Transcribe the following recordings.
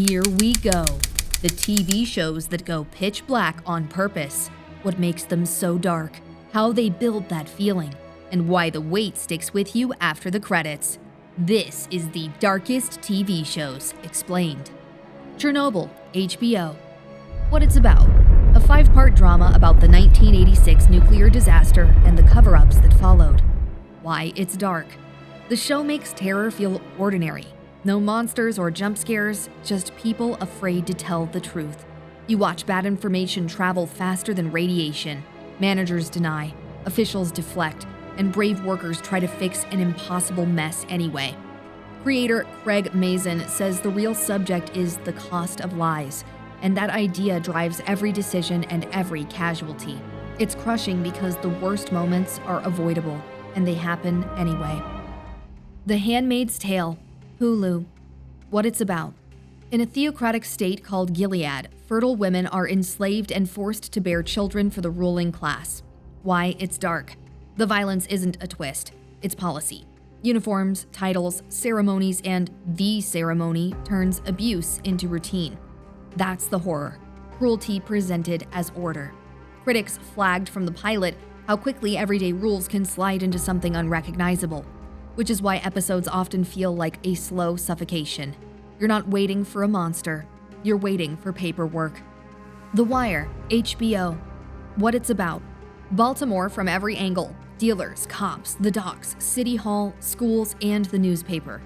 Here we go. The TV shows that go pitch black on purpose. What makes them so dark, how they build that feeling, and why the wait sticks with you after the credits. This is the darkest TV shows explained. Chernobyl, HBO. What it's about. A 5-part drama about the 1986 nuclear disaster and the cover-ups that followed. Why it's dark. The show makes terror feel ordinary. No monsters or jump scares, just people afraid to tell the truth. You watch bad information travel faster than radiation. Managers deny, officials deflect, and brave workers try to fix an impossible mess anyway. Creator Craig Mazin says the real subject is the cost of lies, and that idea drives every decision and every casualty. It's crushing because the worst moments are avoidable, and they happen anyway. The Handmaid's Tale, Hulu. What it's about. In a theocratic state called Gilead, fertile women are enslaved and forced to bear children for the ruling class. Why it's dark. The violence isn't a twist, it's policy. Uniforms, titles, ceremonies, and the ceremony turns abuse into routine. That's the horror. Cruelty presented as order. Critics flagged from the pilot how quickly everyday rules can slide into something unrecognizable, which is why episodes often feel like a slow suffocation. You're not waiting for a monster, you're waiting for paperwork. The Wire, HBO. What it's about. Baltimore from every angle. Dealers, cops, the docks, city hall, schools, and the newspaper.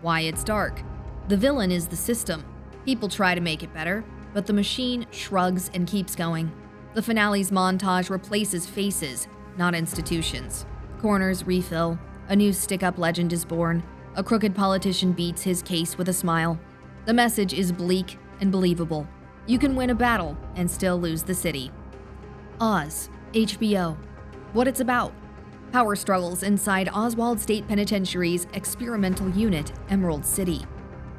Why it's dark. The villain is the system. People try to make it better, but the machine shrugs and keeps going. The finale's montage replaces faces, not institutions. Corners refill. A new stick-up legend is born. A crooked politician beats his case with a smile. The message is bleak and believable. You can win a battle and still lose the city. Oz, HBO. What it's about. Power struggles inside Oswald State Penitentiary's experimental unit, Emerald City.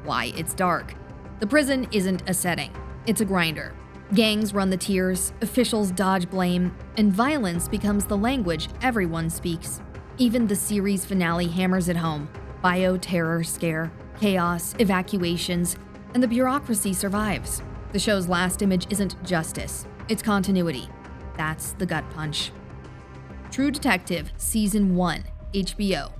Why it's dark. The prison isn't a setting, it's a grinder. Gangs run the tiers, officials dodge blame, and violence becomes the language everyone speaks. Even the series finale hammers it home. Bioterror scare, chaos, evacuations, and the bureaucracy survives. The show's last image isn't justice, it's continuity. That's the gut punch. True Detective Season 1, HBO.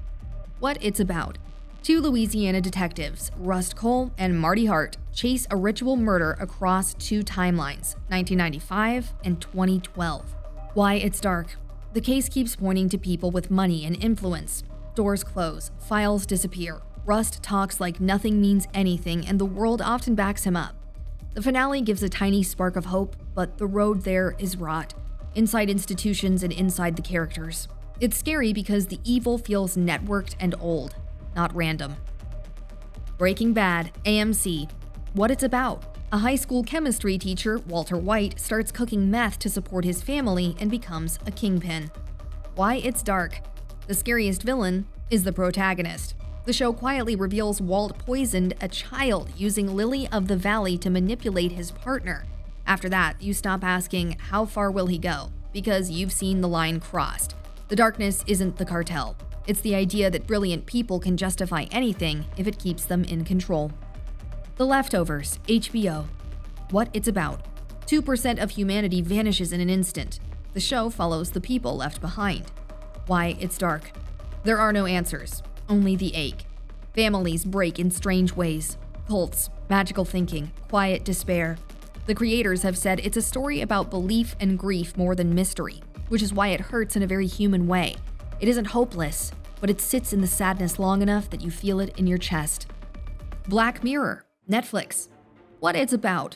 What it's about. 2 Louisiana detectives, Rust Cole and Marty Hart, chase a ritual murder across 2 timelines, 1995 and 2012. Why it's dark. The case keeps pointing to people with money and influence. Doors close, files disappear. Rust talks like nothing means anything, and the world often backs him up. The finale gives a tiny spark of hope, but the road there is rot. Inside institutions and inside the characters. It's scary because the evil feels networked and old, not random. Breaking Bad, AMC. What it's about. A high school chemistry teacher, Walter White, starts cooking meth to support his family and becomes a kingpin. Why it's dark. The scariest villain is the protagonist. The show quietly reveals Walt poisoned a child using Lily of the Valley to manipulate his partner. After that, you stop asking, how far will he go? Because you've seen the line crossed. The darkness isn't the cartel. It's the idea that brilliant people can justify anything if it keeps them in control. The Leftovers, HBO. What it's about. 2% of humanity vanishes in an instant. The show follows the people left behind. Why it's dark. There are no answers, only the ache. Families break in strange ways. Cults, magical thinking, quiet despair. The creators have said it's a story about belief and grief more than mystery, which is why it hurts in a very human way. It isn't hopeless, but it sits in the sadness long enough that you feel it in your chest. Black Mirror, Netflix. What it's about.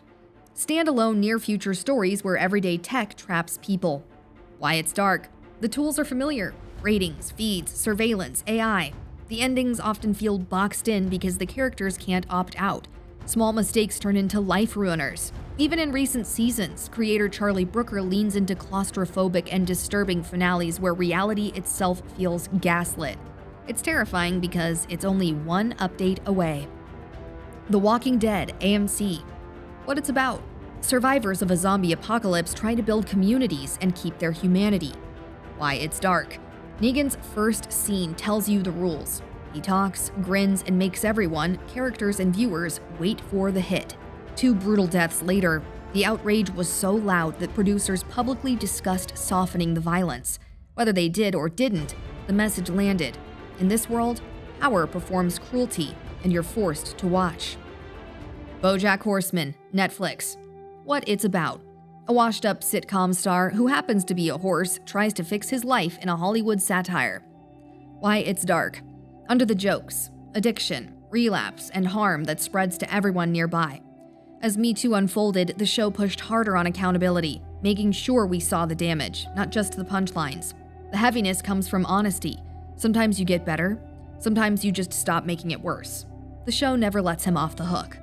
Standalone near-future stories where everyday tech traps people. Why it's dark. The tools are familiar. Ratings, feeds, surveillance, AI. The endings often feel boxed in because the characters can't opt out. Small mistakes turn into life ruiners. Even in recent seasons, creator Charlie Brooker leans into claustrophobic and disturbing finales where reality itself feels gaslit. It's terrifying because it's only one update away. The Walking Dead, AMC. What it's about. Survivors of a zombie apocalypse try to build communities and keep their humanity. Why it's dark. Negan's first scene tells you the rules. He talks, grins, and makes everyone, characters and viewers, wait for the hit. 2 brutal deaths later, the outrage was so loud that producers publicly discussed softening the violence. Whether they did or didn't, the message landed. In this world, power performs cruelty, and you're forced to watch. BoJack Horseman, Netflix. What it's about. A washed-up sitcom star who happens to be a horse tries to fix his life in a Hollywood satire. Why it's dark. Under the jokes, addiction, relapse, and harm that spreads to everyone nearby. As Me Too unfolded, the show pushed harder on accountability, making sure we saw the damage, not just the punchlines. The heaviness comes from honesty. Sometimes you get better, sometimes you just stop making it worse. The show never lets him off the hook.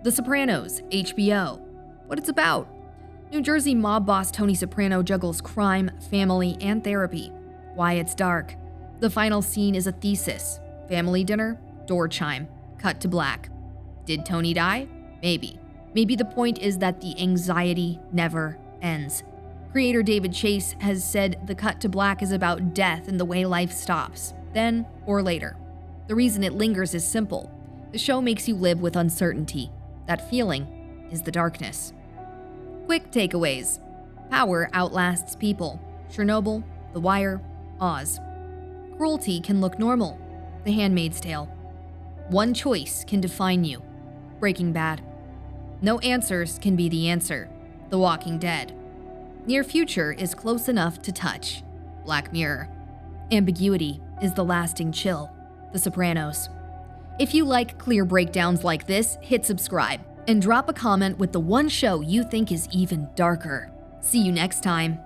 The Sopranos, HBO. What it's about. New Jersey mob boss Tony Soprano juggles crime, family, and therapy. Why it's dark. The final scene is a thesis. Family dinner, door chime, cut to black. Did Tony die? Maybe. Maybe the point is that the anxiety never ends. Creator David Chase has said the cut to black is about death and the way life stops, then or later. The reason it lingers is simple. The show makes you live with uncertainty. That feeling is the darkness. Quick takeaways. Power outlasts people. Chernobyl, The Wire, Oz. Cruelty can look normal. The Handmaid's Tale. One choice can define you. Breaking Bad. No answers can be the answer. The Walking Dead. Near future is close enough to touch. Black Mirror. Ambiguity is the lasting chill. The Sopranos. If you like clear breakdowns like this, hit subscribe and drop a comment with the one show you think is even darker. See you next time.